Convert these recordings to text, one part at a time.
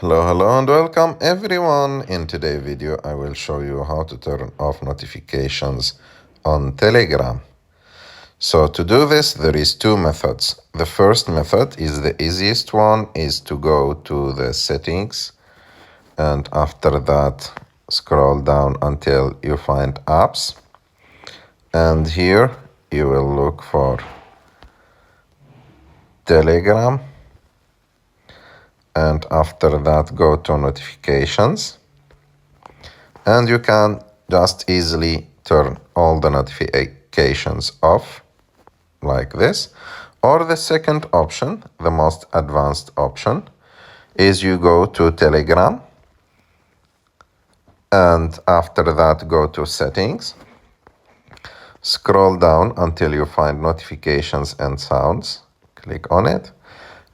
Hello and welcome everyone. In today's video I will show you how to turn off notifications on Telegram. So to do this there is two methods. The first method is the easiest one, is to go to the settings and after that scroll down until you find apps, and here you will look for Telegram, and after that go to notifications, and you can just easily turn all the notifications off like this. Or the second option, the most advanced option, is you go to Telegram and after that go to settings, scroll down until you find notifications and sounds, click on it,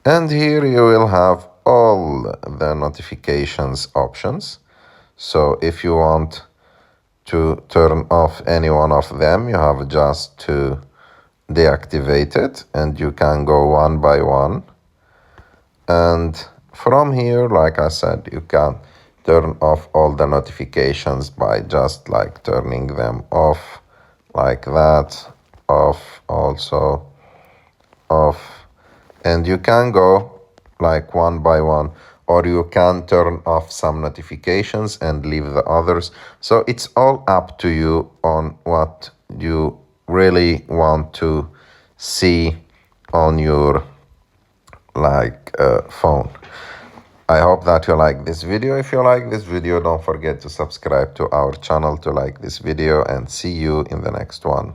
and here you will have all the notifications options. So if you want to turn off any one of them, you have just to deactivate it, and you can go one by one. And from here, like I said, you can turn off all the notifications by just like turning them off like that, off, also off, and you can go like one by one, or you can turn off some notifications and leave the others. So it's all up to you on what you really want to see on your phone. I hope that you like this video. If you like this video, don't forget to subscribe to our channel to like this video, and see you in the next one.